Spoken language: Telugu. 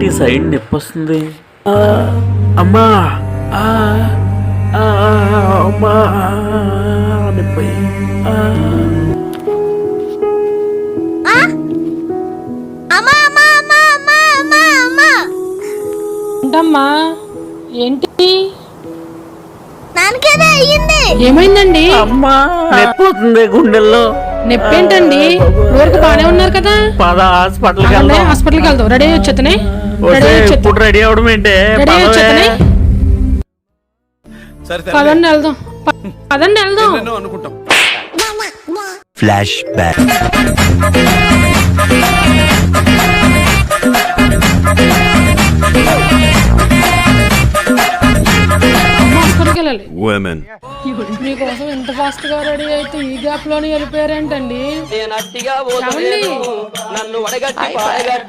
ఏంటి సైడ్ నొప్పి వస్తుంది? అమ్మా అమ్మా నొప్పి. ఏంటమ్మా ఏంటి ఏమైందండి? అమ్మా నొప్పి అవుతుంది గుండెల్లో. నొప్పి ఏంటండి? ఊరికి బాగానే ఉన్నారు కదా. పద హాస్పిటల్కి వెళ్దాం. హాస్పిటల్కి వెళ్దాం. రెడీ వచ్చేతనే ఇప్పుడు రెడీ అవడం ఏంటి? పదండి వెళ్దాం. పదండి వెళ్దాం. అనుకుంటాం. Flash back. హాస్పిటల్కి వెళ్ళాలి. Women. మీకోసం ఎంత ఫాస్ట్ గా రెడీ అయితే ఈ గ్యాప్ లోనే వెళ్ళిపోయారేంటండి?